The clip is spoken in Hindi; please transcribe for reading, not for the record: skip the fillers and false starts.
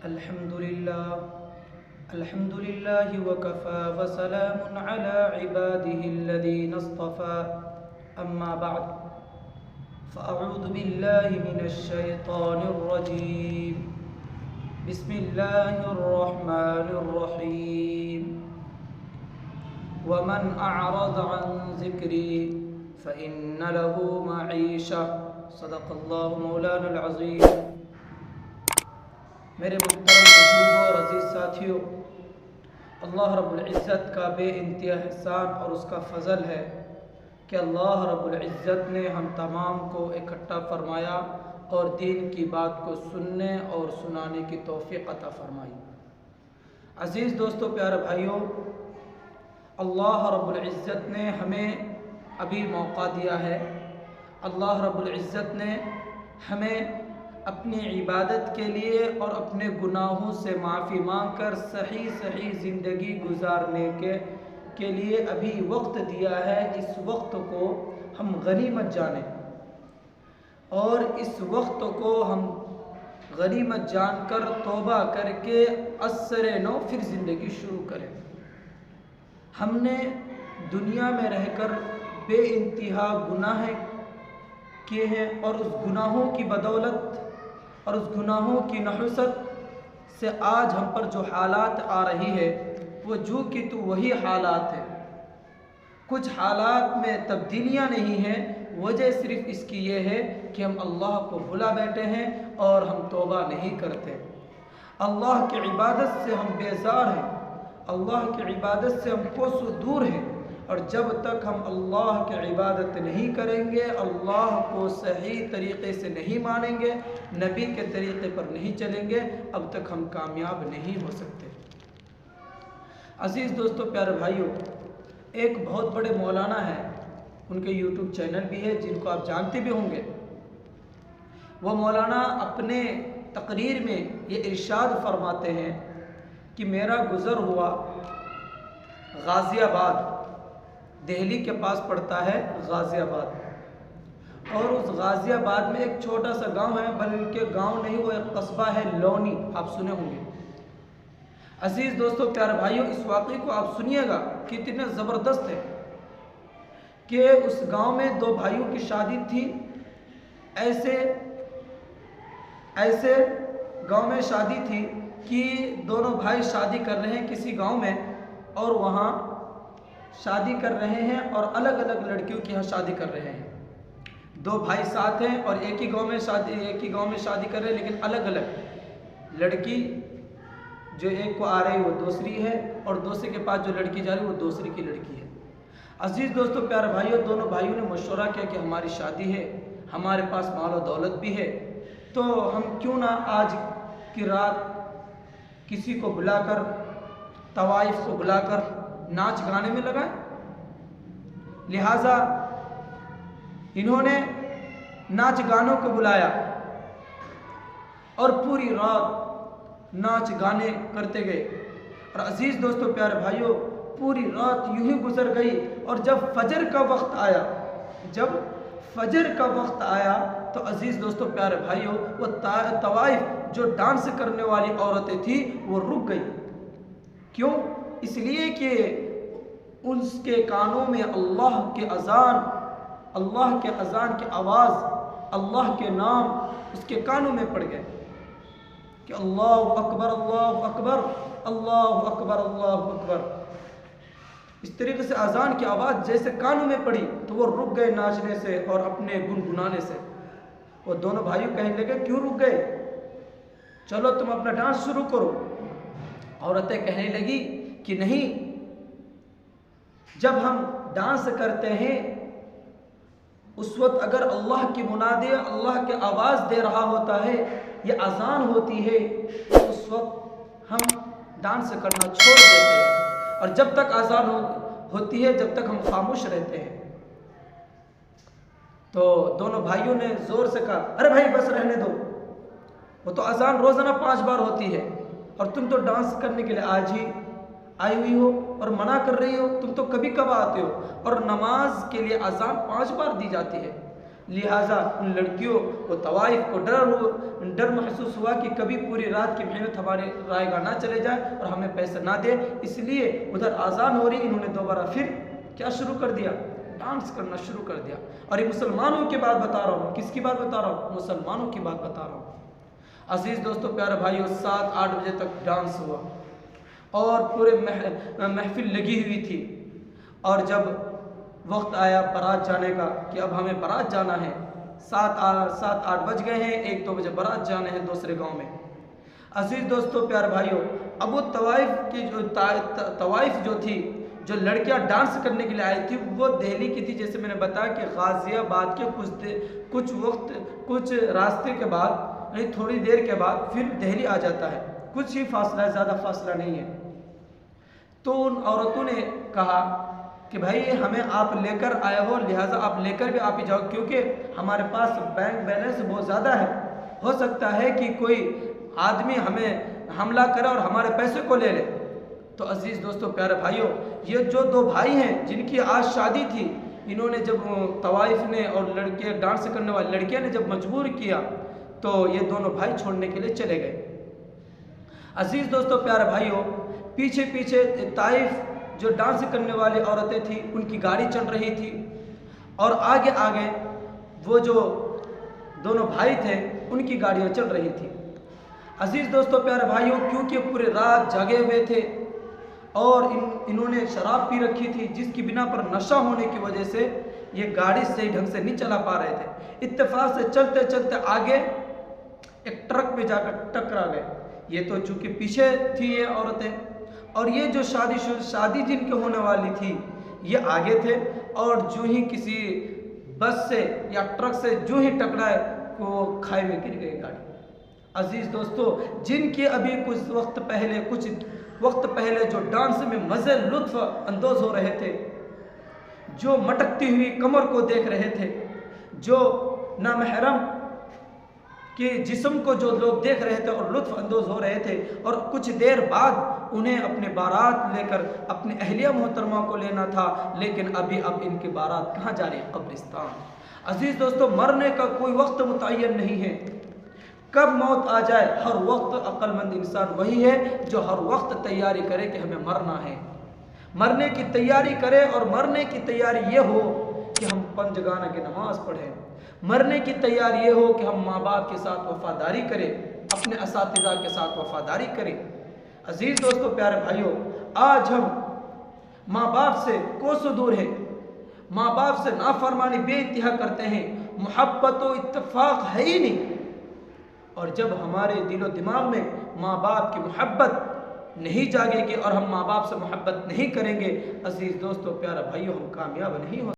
अल्हम्दुलिल्लाह अल्हम्दुलिल्लाहि वकफ़ा वसलामुन अला इबादिहिल्लज़ीना इस्तफ़ा अम्मा बअद फ़अऊज़ु बिल्लाहि मिनश्शैतानिर्रजीम बिस्मिल्लाहिर्रहमानिर्रहीम वमन अअरज़ अन ज़िक्री फ़इन्न लहू मईशा सदक़ल्लाहु मौलाना अज़ीम। मेरे मुहतरम बुजुर्गों और अज़ीज़ साथियों, अल्लाह रब्बुल इज़्ज़त का बेइंतहा एहसान और उसका फ़ज़ल है कि अल्लाह रब्बुल इज़्ज़त ने हम तमाम को इकट्ठा फरमाया और दीन की बात को सुनने और सुनाने की तौफ़ीक़ अता फ़रमाई। अज़ीज़ दोस्तों, प्यारे भाइयों, अल्लाह रब्बुल इज़्ज़त ने हमें अभी मौका दिया है। अल्लाह रब्बुल इज़्ज़त ने हमें अपनी इबादत के लिए और अपने गुनाहों से माफ़ी मांगकर सही ज़िंदगी गुजारने के लिए अभी वक्त दिया है। इस वक्त को हम गनीमत जानें और इस वक्त को हम गनीमत जानकर तौबा करके असरे नौ फिर ज़िंदगी शुरू करें। हमने दुनिया में रहकर बेइंतहा गुनाह किए हैं और उस गुनाहों की बदौलत और उस गुनाहों की नहुसत से आज हम पर जो हालात आ रही है वो जो कि तो वही हालात है। कुछ हालात में तब्दीलियां नहीं हैं, वजह सिर्फ इसकी ये है कि हम अल्लाह को भुला बैठे हैं और हम तौबा नहीं करते। अल्लाह की इबादत से हम बेजार हैं, अल्लाह की इबादत से हम कोसों दूर हैं। और जब तक हम अल्लाह की इबादत नहीं करेंगे, अल्लाह को सही तरीक़े से नहीं मानेंगे, नबी के तरीक़े पर नहीं चलेंगे, अब तक हम कामयाब नहीं हो सकते। अज़ीज़ दोस्तों, प्यारे भाइयों, एक बहुत बड़े मौलाना हैं, उनके यूट्यूब चैनल भी है जिनको आप जानते भी होंगे। वह मौलाना अपने तकरीर में ये इरशाद फरमाते हैं कि मेरा गुज़र हुआ गाज़ियाबाद, दिल्ली के पास पड़ता है गाज़ियाबाद, और उस गाज़ियाबाद में एक छोटा सा गांव है, बल्कि गांव नहीं वो एक कस्बा है, लोनी, आप सुने होंगे। अज़ीज़ दोस्तों, प्यारे भाइयों, इस वाक़े को आप सुनिएगा कितना ज़बरदस्त है कि उस गांव में दो भाइयों की शादी थी। ऐसे गांव में शादी थी कि दोनों भाई शादी कर रहे हैं किसी गांव में, और वहाँ शादी कर रहे हैं और अलग अलग लड़कियों के यहाँ शादी कर रहे हैं। दो भाई साथ हैं और एक ही गांव में शादी कर रहे हैं, लेकिन अलग अलग लड़की जो एक को आ रही है वो दूसरी है, और दूसरे के पास जो लड़की जा रही है वो दूसरी की लड़की है। अजीज़ दोस्तों, प्यारे भाइयों, दोनों भाइयों ने मशवरा किया कि हमारी शादी है, हमारे पास माल और दौलत भी है, तो हम क्यों ना आज की रात किसी को बुलाकर, तवाइफ को बुलाकर नाच गाने में लगाए। लिहाजा इन्होंने नाच गानों को बुलाया और पूरी रात नाच गाने करते गए। और अजीज़ दोस्तों, प्यारे भाइयों, पूरी रात यूं ही गुजर गई, और जब फजर का वक्त आया तो अजीज़ दोस्तों, प्यारे भाइयों, वो तवाइफ जो डांस करने वाली औरतें थी वो रुक गई। क्यों? इसलिए कि उसके कानों में अल्लाह के अज़ान की आवाज़, अल्लाह के नाम उसके कानों में पड़ गए कि अल्लाहु अकबर, अल्लाहु अकबर, अल्लाहु अकबर, अल्लाहु अकबर। इस तरीके से अज़ान की आवाज़ जैसे कानों में पड़ी तो वो रुक गए नाचने से और अपने गुनगुनाने से। वो दोनों भाइयों कहने लगे, क्यों रुक गए? चलो तुम अपना डांस शुरू करो। औरतें कहने लगी कि नहीं, जब हम डांस करते हैं उस वक्त अगर अल्लाह की मुनादी, अल्लाह के आवाज़ दे रहा होता है, ये अज़ान होती है, तो उस वक्त हम डांस करना छोड़ देते हैं, और जब तक अज़ान होती है जब तक हम खामोश रहते हैं। तो दोनों भाइयों ने ज़ोर से कहा, अरे भाई बस रहने दो, वो तो अज़ान रोज़ाना 5 बार होती है और तुम तो डांस करने के लिए आज ही आई हुई हो और मना कर रही हो। तुम तो कभी कब आते हो, और नमाज के लिए अज़ान 5 बार दी जाती है। लिहाजा उन लड़कियों को तवाइफ को डर महसूस हुआ कि कभी पूरी रात की मेहनत हमारे रायगा ना चले जाए और हमें पैसे ना दे, इसलिए उधर आज़ान हो रही, इन्होंने दोबारा फिर क्या शुरू कर दिया, डांस करना शुरू कर दिया। और ये मुसलमानों की बात बता रहा हूँ, किसकी बात बता रहा हूँ, मुसलमानों की बात बता रहा हूँ। अजीज़ दोस्तों, प्यारे भाइयों, 7-8 बजे तक डांस हुआ और पूरे महफिल लगी हुई थी। और जब वक्त आया बारात जाने का कि अब हमें बारात जाना है, 7-8 बज गए हैं, 1-2 बजे बारात जाने हैं दूसरे गांव में। अजीज़ दोस्तों, प्यारे भाइयों, अब वो तवाइफ की जो तवाइफ जो थी, जो लड़कियां डांस करने के लिए आई थी, वो दिल्ली की थी। जैसे मैंने बताया कि गाज़ियाबाद के कुछ रास्ते के बाद, यानी थोड़ी देर के बाद फिर दिल्ली आ जाता है, कुछ ही फासला है, ज़्यादा फासला नहीं है। तो उन औरतों ने कहा कि भाई हमें आप लेकर आए हो, लिहाजा आप लेकर भी आप ही जाओ, क्योंकि हमारे पास बैंक बैलेंस बहुत ज़्यादा है, हो सकता है कि कोई आदमी हमें हमला करे और हमारे पैसे को ले ले। तो अजीज़ दोस्तों, प्यारे भाइयों, ये जो 2 भाई हैं जिनकी आज शादी थी, इन्होंने जब तवाइफ ने और लड़के डांस करने वाली लड़कियां ने जब मजबूर किया, तो ये दोनों भाई छोड़ने के लिए चले गए। अजीज़ दोस्तों, प्यारे भाइयों, पीछे पीछे ताइफ जो डांस करने वाली औरतें थी, उनकी गाड़ी चल रही थी, और आगे आगे वो जो दोनों भाई थे उनकी गाड़ियां चल रही थी। अजीज़ दोस्तों, प्यारे भाइयों, क्योंकि पूरी रात जागे हुए थे और इन्होंने शराब पी रखी थी, जिसकी बिना पर नशा होने की वजह से ये गाड़ी सही ढंग से नहीं चला पा रहे थे। इत्तेफाक से चलते चलते आगे एक ट्रक पे जाकर टकरा गए। ये तो चूंकि पीछे थी ये औरतें, और ये जो शादी जिनके होने वाली थी ये आगे थे, और जो ही किसी बस से या ट्रक से जो ही टकराए वो खाई में गिर गई गाड़ी। अजीज़ दोस्तों, जिनके अभी कुछ वक्त पहले जो डांस में मज़े लुत्फ़ अंदोज़ हो रहे थे, जो मटकती हुई कमर को देख रहे थे, जो नामहरम के जिस्म को जो लोग देख रहे थे और लुत्फ़ अंदोज़ हो रहे थे, और कुछ देर बाद उन्हें अपने बारात लेकर अपने अहलिया मोहतरमा को लेना था, लेकिन अब इनकी बारात कहाँ जा रही है, कब्रिस्तान। अजीज़ दोस्तों, मरने का कोई वक्त मुतय्यन नहीं है, कब मौत आ जाए। हर वक्त अक्लमंद इंसान वही है जो हर वक्त तैयारी करे कि हमें मरना है, मरने की तैयारी करे, और मरने की तैयारी ये हो कि हम पंजगाना की नमाज पढ़ें, मरने की तैयारी ये हो कि हम माँ बाप के साथ वफादारी करें, अपने असातिज़ा के साथ वफादारी करें। अजीज़ दोस्तों, प्यारे भाइयों, आज हम माँ बाप से कोसों दूर हैं, माँ बाप से नाफरमानी बेइंतहा करते हैं, मोहब्बत व इत्तेफाक है ही नहीं। और जब हमारे दिलो दिमाग में माँ बाप की मोहब्बत नहीं जागेगी और हम माँ बाप से मोहब्बत नहीं करेंगे, अजीज़ दोस्तों, प्यारे भाइयों, हम कामयाब नहीं हो